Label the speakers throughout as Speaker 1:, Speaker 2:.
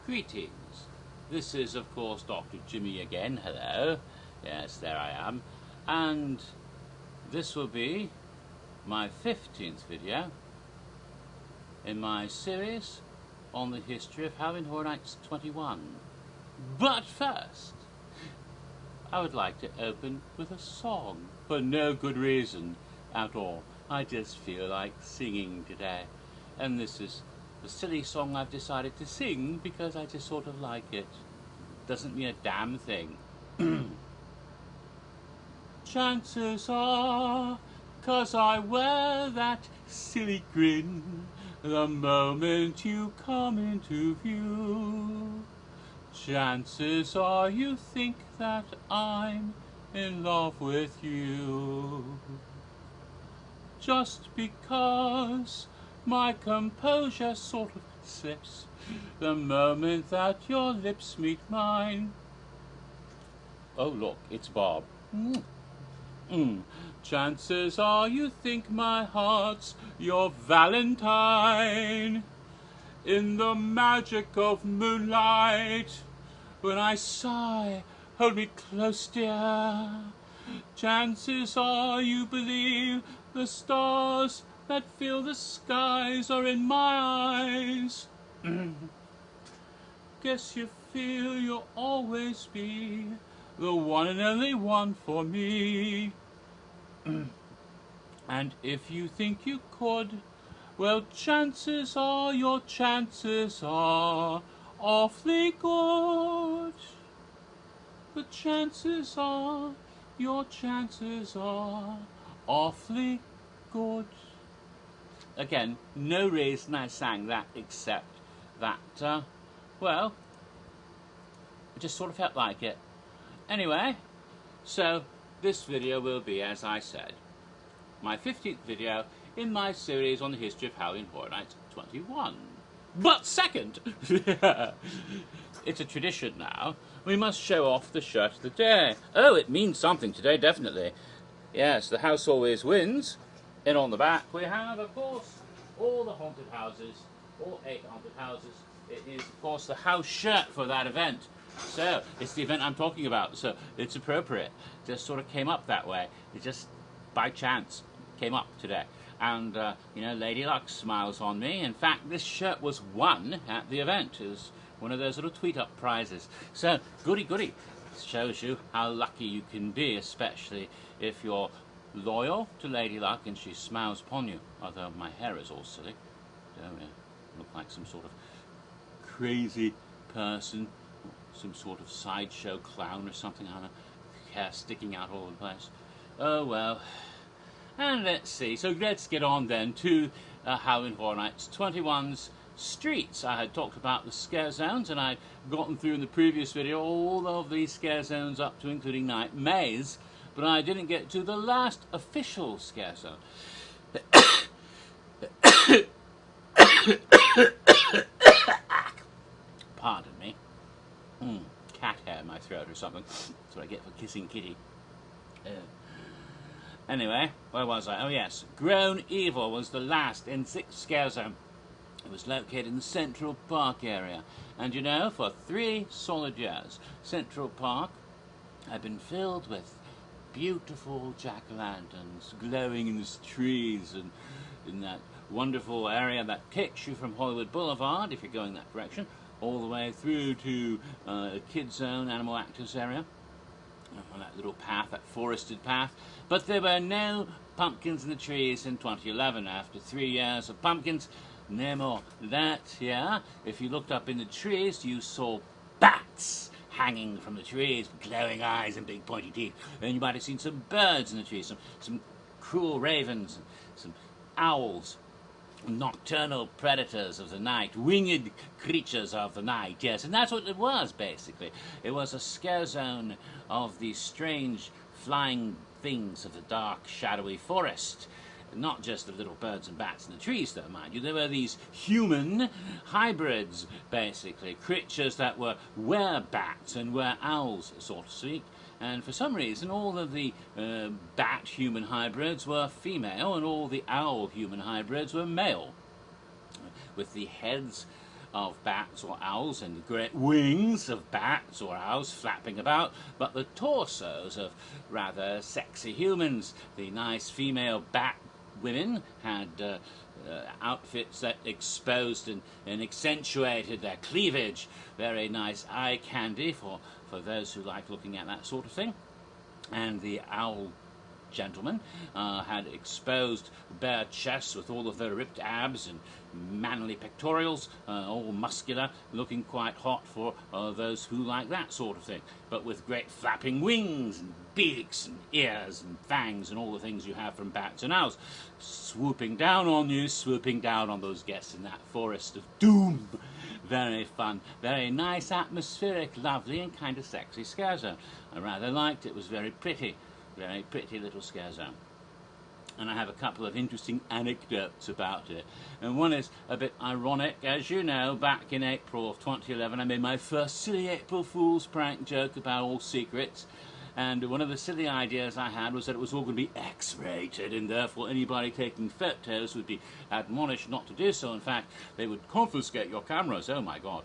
Speaker 1: Greetings. This is, of course, Dr. Jimmy again. Hello. Yes, there I am. And this will be my 15th video in my series on the history of Halloween Horror Nights 21. But first, I would like to open with a song for no good reason at all. I just feel like singing today. And this is the silly song I've decided to sing because I just sort of like it. Doesn't mean a damn thing. Chances are, 'cause I wear that silly grin the moment you come into view. Chances are you think that I'm in love with you. Just because my composure sort of slips the moment that your lips meet mine. Oh look, it's Bob. Chances are you think my heart's your Valentine. In the magic of moonlight, when I sigh, hold me close, dear. Chances are you believe the stars that fill the skies are in my eyes. Guess you feel you'll always be the one and only one for me. And if you think you could, well, chances are your chances are awfully good. The chances are your chances are awfully good. Again, no reason I sang that except that, well, I just sort of felt like it. Anyway, so this video will be, as I said, my 15th video in my series on the history of Halloween Horror Nights 21. But second, it's a tradition now, we must show off the shirt of the day. Oh, it means something today, definitely. Yes, the house always wins. And on the back we have, of course, all the haunted houses, all 8 haunted houses. It is, of course, the house shirt for that event. So, it's the event I'm talking about, so it's appropriate. Just sort of came up that way. It just, by chance, came up today. And, you know, Lady Luck smiles on me. In fact, this shirt was won at the event. It was one of those little tweet-up prizes. So, goody goody. It shows you how lucky you can be, especially if you're loyal to Lady Luck and she smiles upon you. Although my hair is all silly. Don't it? Look like some sort of crazy person. Some sort of sideshow clown or something. I don't know. Hair sticking out all over the place. Oh well. And let's see. So let's get on then to Halloween Horror Nights 21's streets. I had talked about the scare zones, and I'd gotten through in the previous video all of these scare zones up to including Night Maze, but I didn't get to the last official scare zone. Pardon me. Cat hair in my throat or something. That's what I get for kissing Kitty. Anyway, where was I? Oh yes, Grown Evil was the last in 6th scare zone. It was located in the Central Park area. And you know, for 3 solid years, Central Park had been filled with beautiful jack-o'-lanterns glowing in the trees and in that wonderful area that takes you from Hollywood Boulevard, if you're going that direction, all the way through to Kids Zone, Animal Actors area. On that little path, that forested path. But there were no pumpkins in the trees in 2011. After 3 years of pumpkins, no more. That year, if you looked up in the trees, you saw bats hanging from the trees with glowing eyes and big pointy teeth. And you might have seen some birds in the trees, some cruel ravens, some owls, nocturnal predators of the night, winged creatures of the night, yes, and that's what it was, basically. It was a scare zone of these strange flying things of the dark, shadowy forest. Not just the little birds and bats in the trees, though, mind you. There were these human hybrids, basically, creatures that were were-bats and were-owls, so to speak. And for some reason, all of the bat-human hybrids were female, and all the owl-human hybrids were male, with the heads of bats or owls and the great wings of bats or owls flapping about, but the torsos of rather sexy humans. The nice female bat women had outfits that exposed and accentuated their cleavage. Very nice eye candy for those who like looking at that sort of thing. And the owl gentlemen had exposed bare chests with all of their ripped abs and manly pectorials, all muscular, looking quite hot for those who like that sort of thing, but with great flapping wings and beaks and ears and fangs and all the things you have from bats and owls, swooping down on you, swooping down on those guests in that forest of doom. Very fun, very nice, atmospheric, lovely and kind of sexy scare zone. I rather liked it. It was very pretty little scare zone. And I have a couple of interesting anecdotes about it. And one is a bit ironic. As you know, back in April of 2011, I made my first silly April Fool's prank joke about all secrets. And one of the silly ideas I had was that it was all going to be X-rated, and therefore anybody taking photos would be admonished not to do so. In fact, they would confiscate your cameras. Oh my God.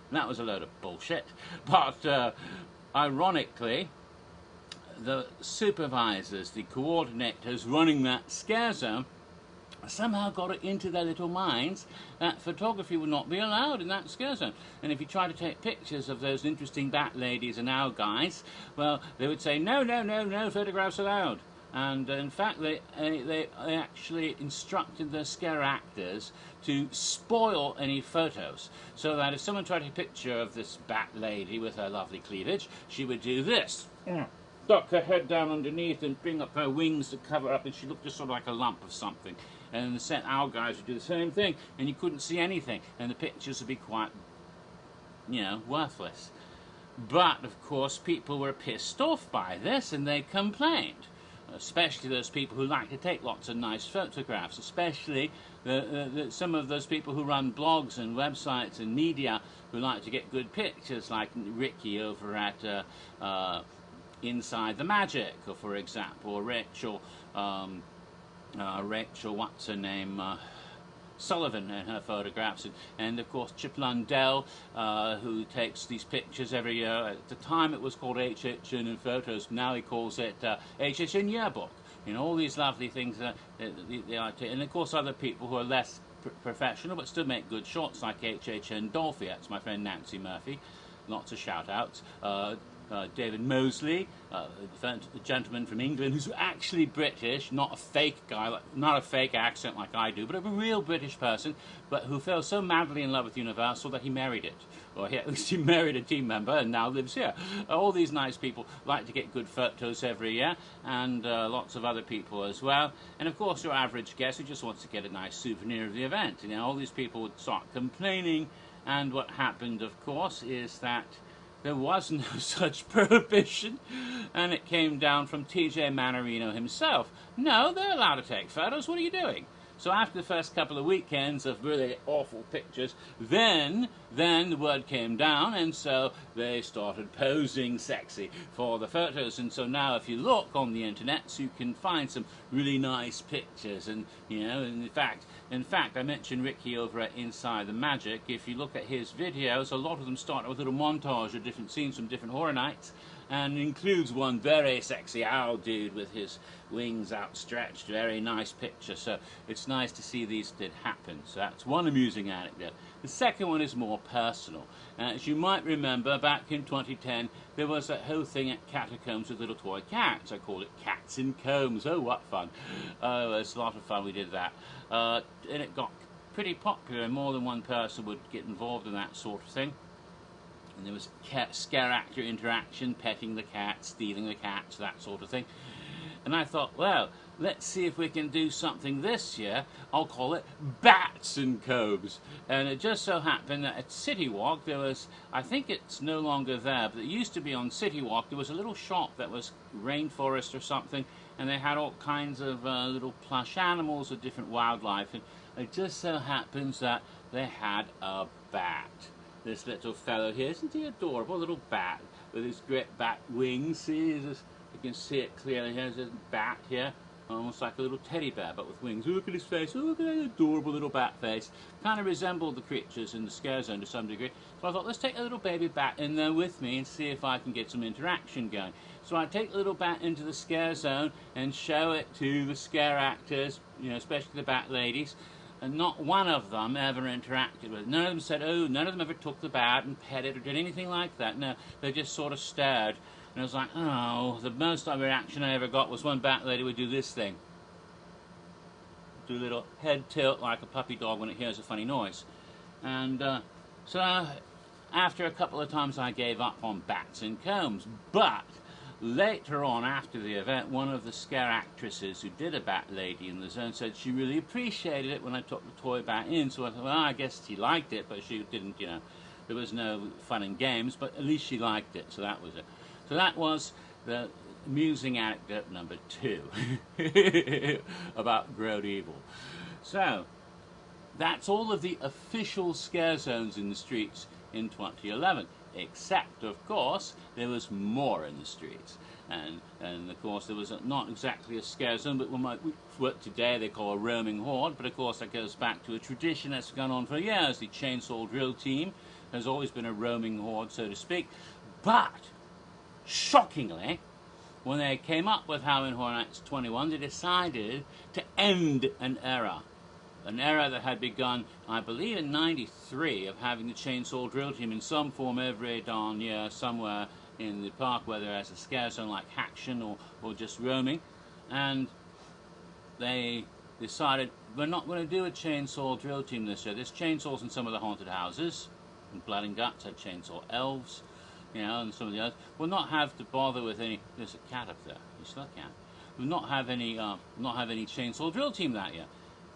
Speaker 1: And that was a load of bullshit. But ironically, the supervisors, the coordinators running that scare zone, somehow got it into their little minds that photography would not be allowed in that scare zone. And if you try to take pictures of those interesting bat ladies and owl guys, well, they would say, no, no, no, no photographs allowed. And in fact, they actually instructed the scare actors to spoil any photos, so that if someone tried a picture of this bat lady with her lovely cleavage, she would do this. Duck her head down underneath and bring up her wings to cover up, and she looked just sort of like a lump of something. And the set owl guys would do the same thing, and you couldn't see anything, and the pictures would be quite, you know, worthless. But of course, people were pissed off by this, and they complained. Especially those people who like to take lots of nice photographs, especially some of those people who run blogs and websites and media who like to get good pictures, like Ricky over at Inside the Magic, or for example, or Rachel, what's her name, Sullivan and her photographs, and of course Chip Lundell, who takes these pictures every year. At the time it was called HHN in Photos, now he calls it HHN Yearbook. You know, all these lovely things that they are, and of course other people who are less professional but still make good shots, like HHN Dolphy. That's my friend Nancy Murphy. Lots of shout outs. David Mosley, a gentleman from England who's actually British, not a fake guy, not a fake accent like I do, but a real British person, but who fell so madly in love with Universal that he married it. Or at least he married a team member and now lives here. All these nice people like to get good photos every year, and lots of other people as well. And of course your average guest who just wants to get a nice souvenir of the event. You know, all these people would start complaining, and what happened, of course, is that there was no such prohibition, and it came down from TJ Manorino himself. No, they're allowed to take photos. What are you doing? So after the first couple of weekends of really awful pictures, then the word came down, and so they started posing sexy for the photos. And so now if you look on the internet, so you can find some really nice pictures. And, you know, in fact, I mentioned Ricky over at Inside the Magic. If you look at his videos, a lot of them start with a little montage of different scenes from different horror nights, and includes one very sexy owl dude with his wings outstretched. Very nice picture. So it's nice to see these did happen. So that's one amusing anecdote. The second one is more personal. As you might remember, back in 2010, there was that whole thing at Catacombs with little toy cats. I called it Cats in Combs. Oh, what fun. Oh, it's a lot of fun. We did that. And it got pretty popular, and more than one person would get involved in that sort of thing. And there was scare actor interaction, petting the cats, stealing the cats, that sort of thing. And I thought, well, let's see if we can do something this year. I'll call it Bats and Combs. And it just so happened that at City Walk there was, I think it's no longer there, but it used to be on City Walk. There was a little shop that was Rainforest or something, and they had all kinds of little plush animals of different wildlife. And it just so happens that they had a bat. This little fellow here, isn't he adorable? A little bat with his great bat wings. See, you can see it clearly. Here's a bat here. almost like a little teddy bear, but with wings. Oh, look at his face. Oh, look at that adorable little bat face. Kind of resembled the creatures in the scare zone to some degree. So I thought, let's take a little baby bat in there with me and see if I can get some interaction going. So I take the little bat into the scare zone and show it to the scare actors, you know, especially the bat ladies. And not one of them ever interacted with it. None of them said, oh, none of them ever took the bat and pet it or did anything like that. No, they just sort of stared. And I was like, oh, the most reaction I ever got was one bat lady would do this thing. Do a little head tilt like a puppy dog when it hears a funny noise. And so after a couple of times I gave up on bats and combs. But later on, after the event, one of the scare actresses who did a bat lady in the zone said she really appreciated it when I took the toy bat in. So I thought, well, I guess she liked it, but she didn't, you know, there was no fun and games, but at least she liked it, so that was it. So that was the amusing anecdote number 2 about Grode Evil. So that's all of the official scare zones in the streets in 2011, except, of course, there was more in the streets. And of course, there was not exactly a scare zone, but what today they call a roaming horde, but of course that goes back to a tradition that's gone on for years. The chainsaw drill team has always been a roaming horde, so to speak. But shockingly, when they came up with Halloween Horror Nights 21, they decided to end an era that had begun, I believe, in '93, of having the chainsaw drill team in some form every darn year somewhere in the park, whether as a scare zone like HHN or just roaming. And they decided, we're not going to do a chainsaw drill team this year. There's chainsaws in some of the haunted houses, and Blood and Guts had chainsaw elves, you know, and some of the others. We'll not have to bother with any. There's a cat up there. You still a cat. We'll not have any chainsaw drill team that year.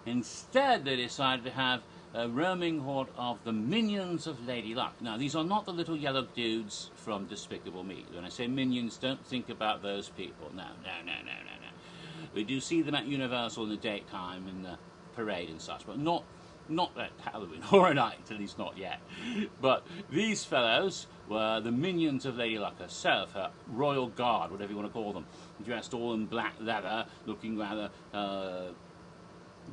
Speaker 1: Instead, they decided to have a roaming horde of the minions of Lady Luck. Now, these are not the little yellow dudes from Despicable Me. When I say minions, don't think about those people. No. We do see them at Universal in the daytime in the parade and such, but not at Halloween Horror Nights, at least not yet. But these fellows were the minions of Lady Luck herself, her royal guard, whatever you want to call them, dressed all in black leather, looking rather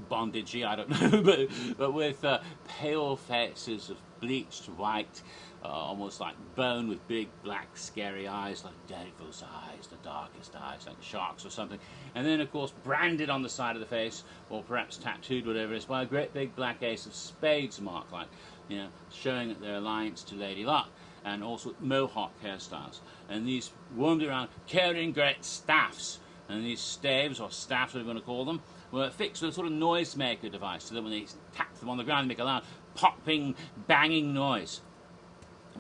Speaker 1: bondagey, I don't know, but with pale faces of bleached white, almost like bone, with big black scary eyes, like devil's eyes, the darkest eyes, like sharks or something. And then, of course, branded on the side of the face, or perhaps tattooed, whatever it is, by a great big black ace of spades mark, like, you know, showing their alliance to Lady Luck, and also mohawk hairstyles. And these roamed around carrying great staffs, and these staves, or staffs, whatever you want to call them, were fixed with a sort of noisemaker device, so that when they tap them on the ground, they make a loud popping, banging noise.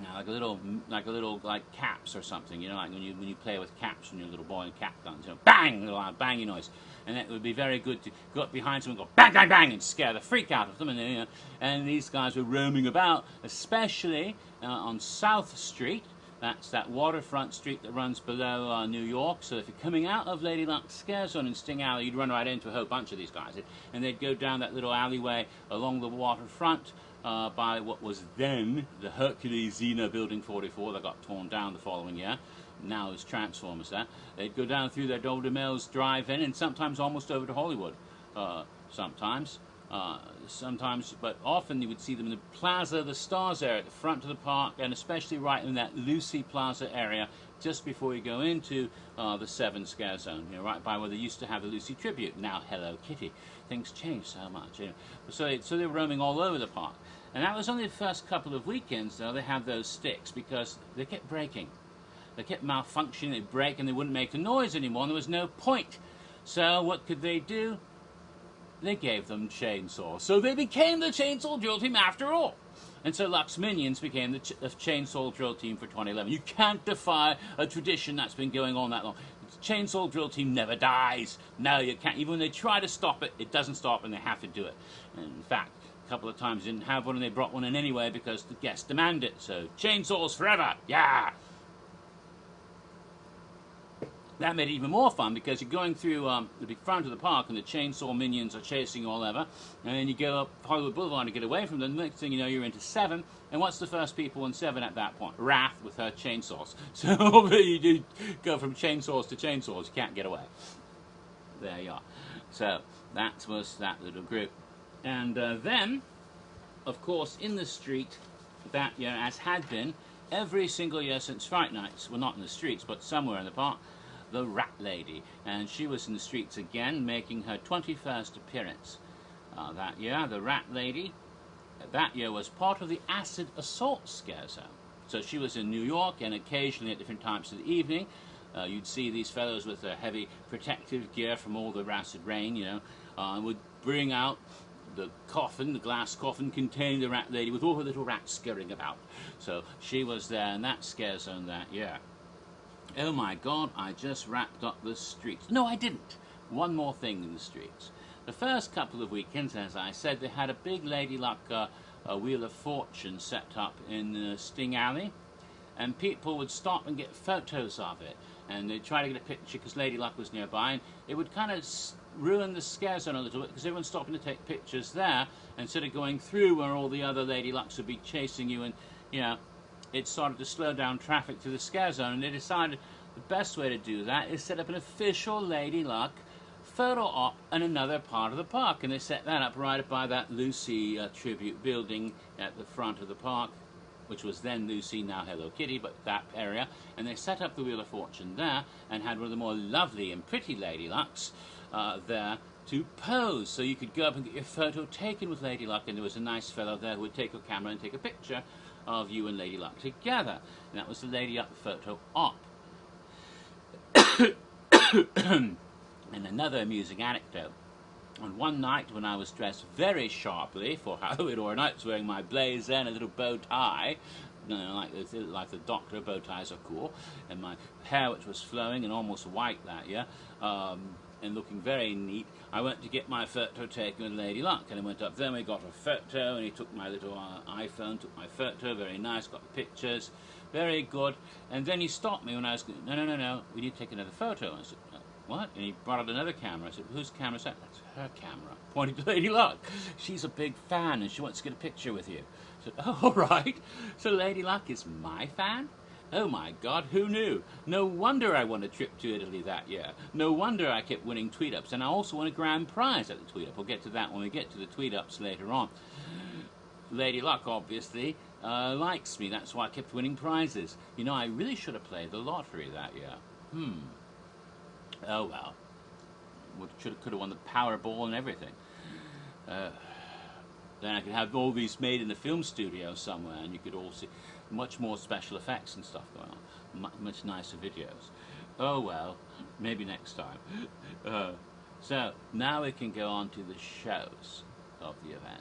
Speaker 1: Now, like a little caps or something, you know, like when you play with caps when you're a little boy and cap guns, you know, bang, a loud banging noise. And it would be very good to go up behind someone and go bang, bang, bang, and scare the freak out of them. And, you know, and these guys were roaming about, especially on South Street. That's that waterfront street that runs below New York. So if you're coming out of Lady Luck's Scare Zone in Sting Alley, you'd run right into a whole bunch of these guys. And they'd go down that little alleyway along the waterfront by what was then the Hercules Xena Building 44 that got torn down the following year. Now there's Transformers there. They'd go down through their Dolder Mills drive-in and sometimes almost over to Hollywood. Sometimes, but often you would see them in the Plaza of the Stars area at the front of the park, and especially right in that Lucy Plaza area just before you go into the 7 Scare Zone, you know, right by where they used to have the Lucy Tribute, now Hello Kitty. Things changed so much, you know. So they were roaming all over the park. And that was only the first couple of weekends, though, they had those sticks, because they kept breaking. They kept malfunctioning, they'd break, and they wouldn't make a noise anymore, and there was no point. So what could they do? They gave them chainsaws. So they became the Chainsaw Drill Team after all. And so Luck's Minions became the Chainsaw Drill Team for 2011. You can't defy a tradition that's been going on that long. The Chainsaw Drill Team never dies. No, you can't. Even when they try to stop it, it doesn't stop, and they have to do it. And in fact, a couple of times they didn't have one, and they brought one in anyway because the guests demanded it. So chainsaws forever. Yeah! That made it even more fun because you're going through the big front of the park and the chainsaw minions are chasing you all over, and then you go up Hollywood Boulevard to get away from them. The next thing you know, you're into 7, and what's the first people in 7 at that point? Wrath with her chainsaws. So you do go from chainsaws to chainsaws. You can't get away. There you are. So that was that little group. And then, of course, in the street that year, as had been every single year since Fright Nights, well, not in the streets, but somewhere in the park, the Rat Lady. And she was in the streets again, making her 21st appearance that year. The Rat Lady that year was part of the acid assault scare zone. So she was in New York, and occasionally at different times of the evening, you'd see these fellows with their heavy protective gear from all the acid rain, you know, would bring out the coffin, the glass coffin containing the Rat Lady with all her little rats scurrying about. So she was there in that scare zone that year. Oh my God, I just wrapped up the streets. No, I didn't. One more thing in the streets. The first couple of weekends, as I said, they had a big Lady Luck Wheel of Fortune set up in Sting Alley, and people would stop and get photos of it, and they'd try to get a picture because Lady Luck was nearby, and it would kind of ruin the scare zone a little bit because everyone's stopping to take pictures there instead of going through where all the other Lady Lucks would be chasing you, and you know, it started to slow down traffic to the scare zone, and they decided the best way to do that is set up an official Lady Luck photo op in another part of the park, and they set that up right by that Lucy tribute building at the front of the park, which was then Lucy, now Hello Kitty, but that area, and they set up the Wheel of Fortune there and had one of the more lovely and pretty Lady Lucks there to pose, so you could go up and get your photo taken with Lady Luck, and there was a nice fellow there who would take a camera and take a picture of you and Lady Luck together, and that was the Lady Luck photo op. And another amusing anecdote. On one night when I was dressed very sharply for Halloween Horror Nights, wearing my blazer and a little bow tie, you know, like the Doctor, bow ties are cool, and my hair, which was flowing and almost white that year, and looking very neat, I went to get my photo taken with Lady Luck, and I went up there and we got a photo, and he took my little iPhone, took my photo, very nice, got the pictures, very good, and then he stopped me when I was, no, we need to take another photo. I said, what? And he brought out another camera. I said, whose camera is that? That's her camera. Pointing to Lady Luck. She's a big fan and she wants to get a picture with you. I said, oh, all right. So Lady Luck is my fan? Oh my God, who knew? No wonder I won a trip to Italy that year. No wonder I kept winning tweet-ups. And I also won a grand prize at the tweet-up. We'll get to that when we get to the tweet-ups later on. Lady Luck, obviously, likes me. That's why I kept winning prizes. You know, I really should have played the lottery that year. Oh well. Could have won the Powerball and everything. Then I could have all these made in the film studio somewhere, and you could all see much more special effects and stuff going on. Much nicer videos. Oh well, maybe next time. So, now we can go on to the shows of the event.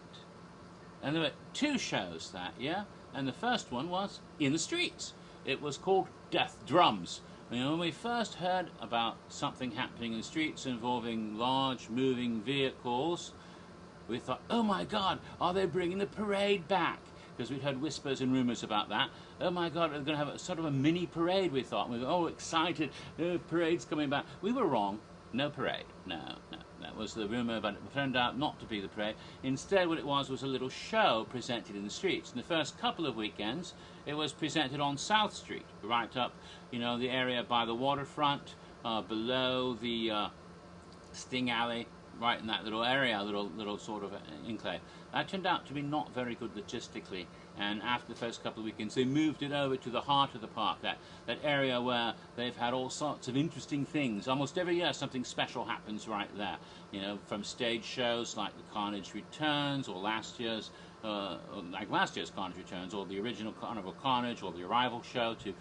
Speaker 1: And there were 2 shows that year, and the first one was in the streets. It was called Death Drums. You know, when we first heard about something happening in the streets involving large moving vehicles, we thought, oh my God, are they bringing the parade back? Because we'd heard whispers and rumors about that. Oh my God, they're going to have a sort of a mini parade, we thought. We were all excited, parade's coming back. We were wrong. No parade. No. That was the rumor, but it turned out not to be the parade. Instead, what it was a little show presented in the streets. In the first couple of weekends, it was presented on South Street, right up, you know, the area by the waterfront, below the Sting Alley, right in that little area, little sort of enclave. That turned out to be not very good logistically, and after the first couple of weekends they moved it over to the heart of the park, that area where they've had all sorts of interesting things. Almost every year something special happens right there, you know, from stage shows like the Carnage Returns, or last year's Carnage Returns, or the original Carnival Carnage, or the Arrival show, to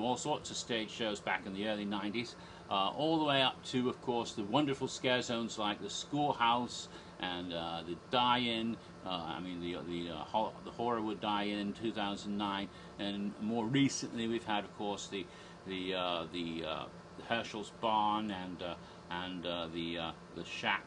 Speaker 1: all sorts of stage shows back in the early 90s, all the way up to, of course, the wonderful scare zones like the Schoolhouse and the Die-In. The Horrorwood Die-In in 2009, and more recently we've had, of course, the Herschel's Barn and the Shack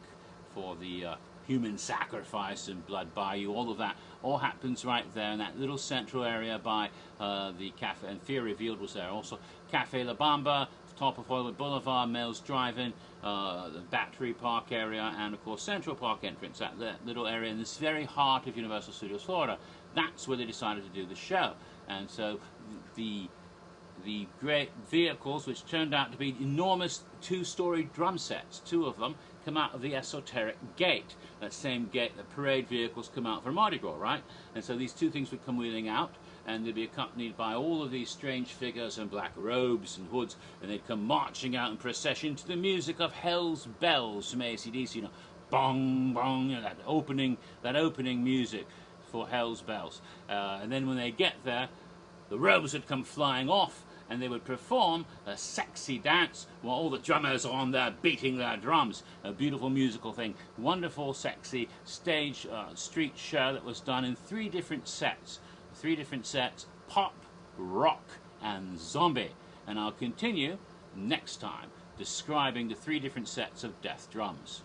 Speaker 1: for the human sacrifice and Blood Bayou. All of that all happens right there in that little central area by the cafe, and Fear Revealed was there. Also Cafe La Bamba, top of Hollywood Boulevard, Mel's Drive-In, the Battery Park area, and of course Central Park entrance, that little area in this very heart of Universal Studios Florida. That's where they decided to do the show. And so the great vehicles, which turned out to be enormous 2-story drum sets, 2 of them, come out of the esoteric gate, that same gate that parade vehicles come out for Mardi Gras, right? And so these two things would come wheeling out, and they'd be accompanied by all of these strange figures in black robes and hoods, and they'd come marching out in procession to the music of Hell's Bells from AC/DC, you know, bong, bong, you know, that opening music for Hell's Bells. And then when they get there, the robes would come flying off, and they would perform a sexy dance while all the drummers are on there beating their drums. A beautiful musical thing. Wonderful, sexy stage street show that was done in 3 different sets. 3 different sets: pop, rock, and zombie. And I'll continue next time describing the 3 different sets of death drums.